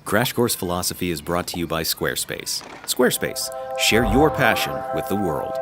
Crash Course Philosophy is brought to you by Squarespace. Squarespace, share your passion with the world.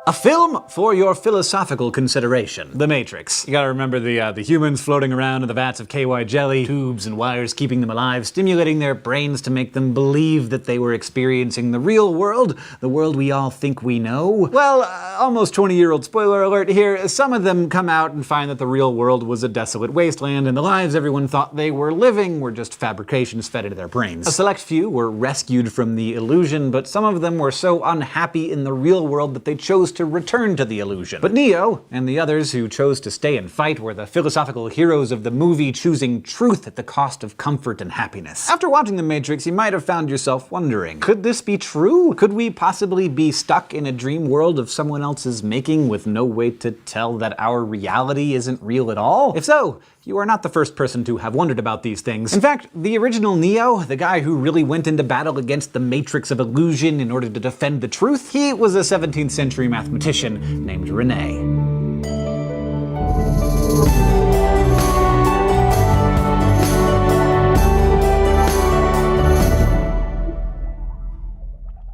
A film for your philosophical consideration. The Matrix. You gotta remember the humans floating around in the vats of KY jelly, tubes and wires keeping them alive, stimulating their brains to make them believe that they were experiencing the real world, the world we all think we know. Well, almost 20-year-old spoiler alert here, some of them come out and find that the real world was a desolate wasteland and the lives everyone thought they were living were just fabrications fed into their brains. A select few were rescued from the illusion, but some of them were so unhappy in the real world that they chose to return to the illusion. But Neo, and the others who chose to stay and fight, were the philosophical heroes of the movie, choosing truth at the cost of comfort and happiness. After watching The Matrix, you might have found yourself wondering, could this be true? Could we possibly be stuck in a dream world of someone else's making with no way to tell that our reality isn't real at all? If so, you are not the first person to have wondered about these things. In fact, the original Neo, the guy who really went into battle against the matrix of illusion in order to defend the truth, he was a 17th century mathematician named René.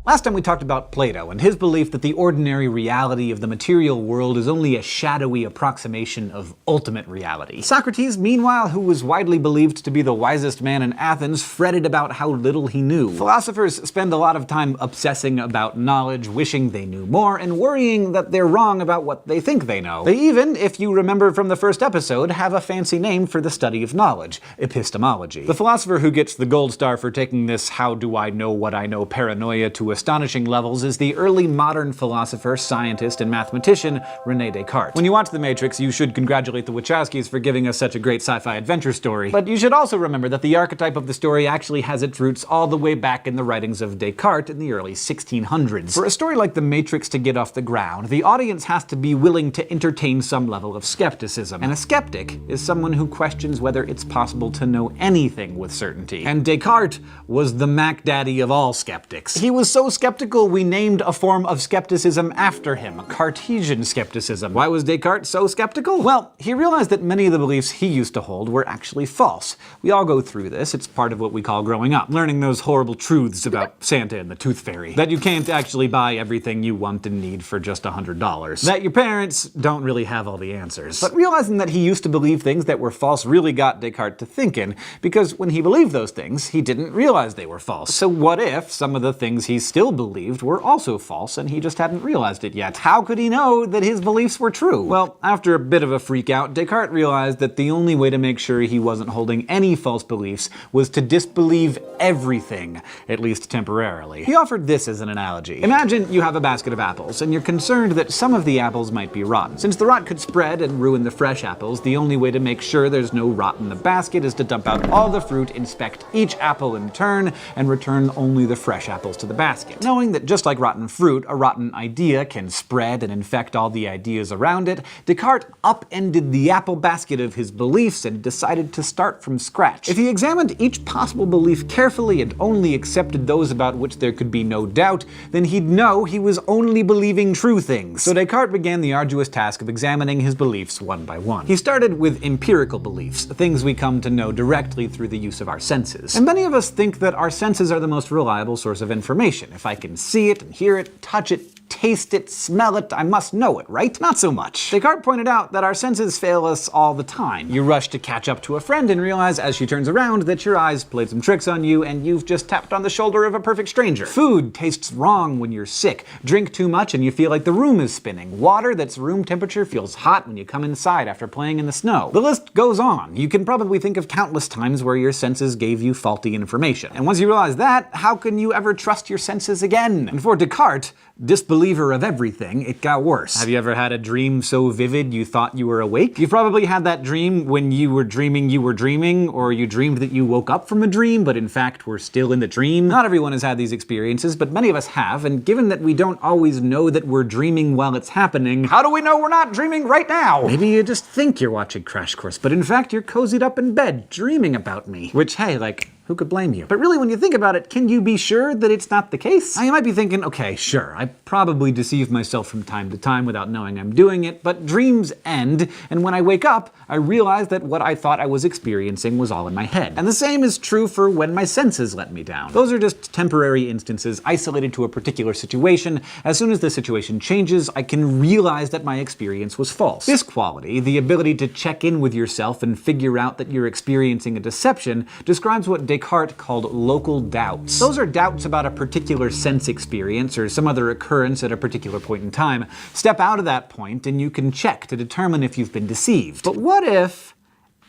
Last time we talked about Plato and his belief that the ordinary reality of the material world is only a shadowy approximation of ultimate reality. Socrates, meanwhile, who was widely believed to be the wisest man in Athens, fretted about how little he knew. Philosophers spend a lot of time obsessing about knowledge, wishing they knew more, and worrying that they're wrong about what they think they know. They even, if you remember from the first episode, have a fancy name for the study of knowledge: epistemology. The philosopher who gets the gold star for taking this how do I know what I know paranoia to astonishing levels is the early modern philosopher, scientist, and mathematician René Descartes. When you watch The Matrix, you should congratulate the Wachowskis for giving us such a great sci-fi adventure story. But you should also remember that the archetype of the story actually has its roots all the way back in the writings of Descartes in the early 1600s. For a story like The Matrix to get off the ground, the audience has to be willing to entertain some level of skepticism. And a skeptic is someone who questions whether it's possible to know anything with certainty. And Descartes was the Mac Daddy of all skeptics. He was so skeptical we named a form of skepticism after him, Kartezyen skepticism. Why was Descartes so skeptical? Well, he realized that many of the beliefs he used to hold were actually false. We all go through this. It's part of what we call growing up. Learning those horrible truths about Santa and the Tooth Fairy. That you can't actually buy everything you want and need for just $100. That your parents don't really have all the answers. But realizing that he used to believe things that were false really got Descartes to thinking, because when he believed those things, he didn't realize they were false. So what if some of the things he still believed were also false and he just hadn't realized it yet? How could he know that his beliefs were true? Well, after a bit of a freak out, Descartes realized that the only way to make sure he wasn't holding any false beliefs was to disbelieve everything, at least temporarily. He offered this as an analogy. Imagine you have a basket of apples and you're concerned that some of the apples might be rotten. Since the rot could spread and ruin the fresh apples, the only way to make sure there's no rot in the basket is to dump out all the fruit, inspect each apple in turn, and return only the fresh apples to the basket. Knowing that just like rotten fruit, a rotten idea can spread and infect all the ideas around it, Descartes upended the apple basket of his beliefs and decided to start from scratch. If he examined each possible belief carefully and only accepted those about which there could be no doubt, then he'd know he was only believing true things. So Descartes began the arduous task of examining his beliefs one by one. He started with empirical beliefs, things we come to know directly through the use of our senses. And many of us think that our senses are the most reliable source of information. If I can see it and hear it, touch it, taste it, smell it, I must know it, right? Not so much. Descartes pointed out that our senses fail us all the time. You rush to catch up to a friend and realize as she turns around that your eyes played some tricks on you and you've just tapped on the shoulder of a perfect stranger. Food tastes wrong when you're sick. Drink too much and you feel like the room is spinning. Water that's room temperature feels hot when you come inside after playing in the snow. The list goes on. You can probably think of countless times where your senses gave you faulty information. And once you realize that, how can you ever trust your senses again? And for Descartes, disbeliever of everything, it got worse. Have you ever had a dream so vivid you thought you were awake? You've probably had that dream when you were dreaming, or you dreamed that you woke up from a dream, but in fact were still in the dream. Not everyone has had these experiences, but many of us have, and given that we don't always know that we're dreaming while it's happening, how do we know we're not dreaming right now? Maybe you just think you're watching Crash Course, but in fact you're cozied up in bed, dreaming about me. Which, hey, like, Who could blame you? But really, when you think about it, can you be sure that it's not the case? You might be thinking, okay, sure, I probably deceive myself from time to time without knowing I'm doing it, but dreams end, and when I wake up, I realize that what I thought I was experiencing was all in my head. And the same is true for when my senses let me down. Those are just temporary instances isolated to a particular situation. As soon as the situation changes, I can realize that my experience was false. This quality, the ability to check in with yourself and figure out that you're experiencing a deception, describes what Descartes called local doubts. Those are doubts about a particular sense experience or some other occurrence at a particular point in time. Step out of that point and you can check to determine if you've been deceived. But what if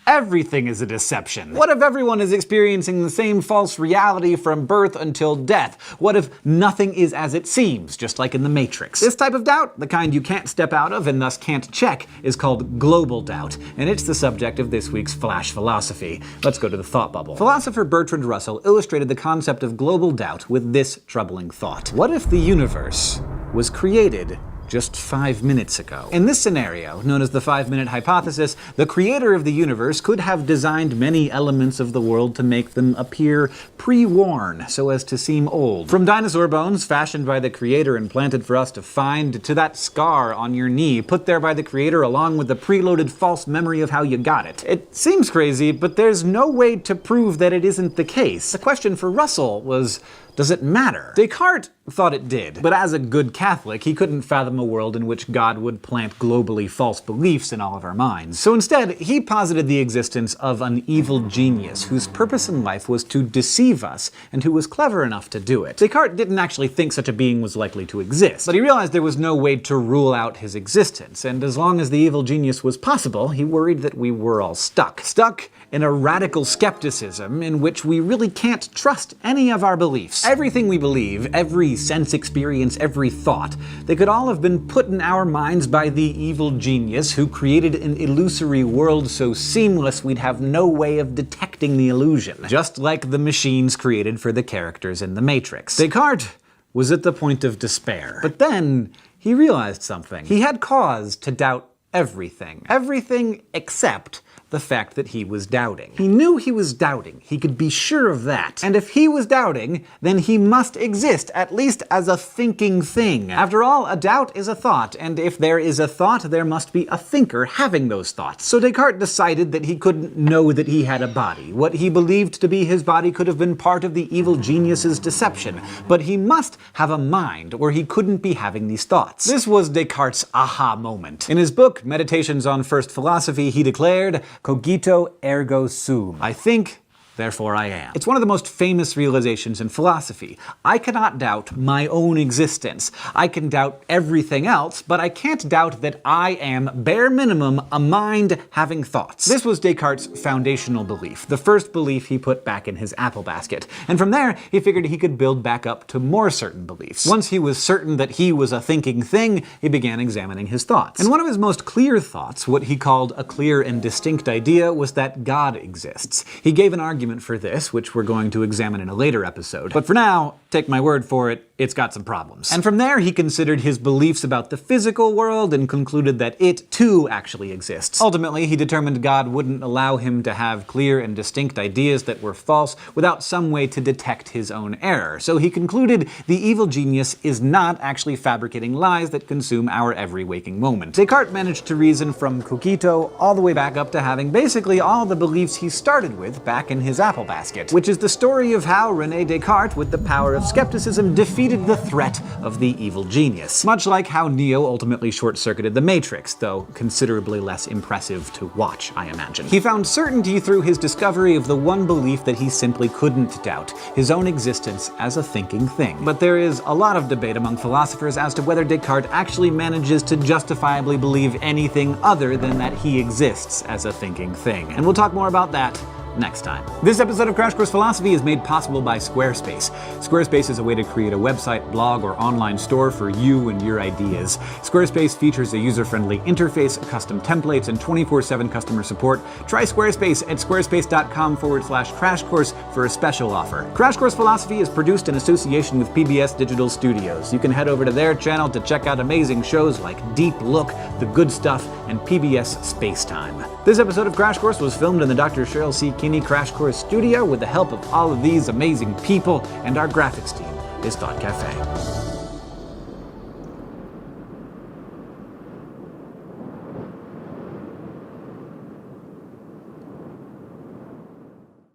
everything is a deception? What if everyone is experiencing the same false reality from birth until death? What if nothing is as it seems, just like in the Matrix? This type of doubt, the kind you can't step out of and thus can't check, is called global doubt, and it's the subject of this week's Flash Philosophy. Let's go to the thought bubble. Philosopher Bertrand Russell illustrated the concept of global doubt with this troubling thought. What if the universe was created just 5 minutes ago? In this scenario, known as the 5-minute hypothesis, the creator of the universe could have designed many elements of the world to make them appear pre-worn, so as to seem old. From dinosaur bones fashioned by the creator and planted for us to find, to that scar on your knee put there by the creator along with the preloaded false memory of how you got it. It seems crazy, but there's no way to prove that it isn't the case. The question for Russell was, does it matter? Descartes thought it did, but as a good Catholic, he couldn't fathom a world in which God would plant globally false beliefs in all of our minds. So instead, he posited the existence of an evil genius whose purpose in life was to deceive us, and who was clever enough to do it. Descartes didn't actually think such a being was likely to exist, but he realized there was no way to rule out his existence, and as long as the evil genius was possible, he worried that we were all stuck. Stuck in a radical skepticism in which we really can't trust any of our beliefs. Everything we believe, every sense experience, every thought, they could all have been put in our minds by the evil genius who created an illusory world so seamless we'd have no way of detecting the illusion. Just like the machines created for the characters in the Matrix. Descartes was at the point of despair. But then he realized something. He had cause to doubt everything. Everything except the fact that he was doubting. He knew he was doubting. He could be sure of that. And if he was doubting, then he must exist, at least as a thinking thing. After all, a doubt is a thought, and if there is a thought, there must be a thinker having those thoughts. So Descartes decided that he couldn't know that he had a body. What he believed to be his body could have been part of the evil genius's deception, but he must have a mind, or he couldn't be having these thoughts. This was Descartes' aha moment. In his book, Meditations on First Philosophy, he declared, "Cogito ergo sum." I think, therefore I am. It's one of the most famous realizations in philosophy. I cannot doubt my own existence. I can doubt everything else, but I can't doubt that I am, bare minimum, a mind having thoughts. This was Descartes' foundational belief, the first belief he put back in his apple basket. And from there, he figured he could build back up to more certain beliefs. Once he was certain that he was a thinking thing, he began examining his thoughts. And one of his most clear thoughts, what he called a clear and distinct idea, was that God exists. He gave an argument for this, which we're going to examine in a later episode. But for now, take my word for it, it's got some problems. And from there, he considered his beliefs about the physical world and concluded that it, too, actually exists. Ultimately, he determined God wouldn't allow him to have clear and distinct ideas that were false without some way to detect his own error. So he concluded the evil genius is not actually fabricating lies that consume our every waking moment. Descartes managed to reason from cogito all the way back up to having basically all the beliefs he started with back in his apple basket, which is the story of how René Descartes, with the power of skepticism, defeated the threat of the evil genius. Much like how Neo ultimately short-circuited the Matrix, though considerably less impressive to watch, I imagine. He found certainty through his discovery of the one belief that he simply couldn't doubt, his own existence as a thinking thing. But there is a lot of debate among philosophers as to whether Descartes actually manages to justifiably believe anything other than that he exists as a thinking thing. And we'll talk more about that next time. This episode of Crash Course Philosophy is made possible by Squarespace. Squarespace is a way to create a website, blog, or online store for you and your ideas. Squarespace features a user-friendly interface, custom templates, and 24/7 customer support. Try Squarespace at squarespace.com/Crash Course for a special offer. Crash Course Philosophy is produced in association with PBS Digital Studios. You can head over to their channel to check out amazing shows like Deep Look, The Good Stuff, and PBS Space Time. This episode of Crash Course was filmed in the Dr. Cheryl C. King Martini Crash Course studio with the help of all of these amazing people, and our graphics team is Thought Cafe.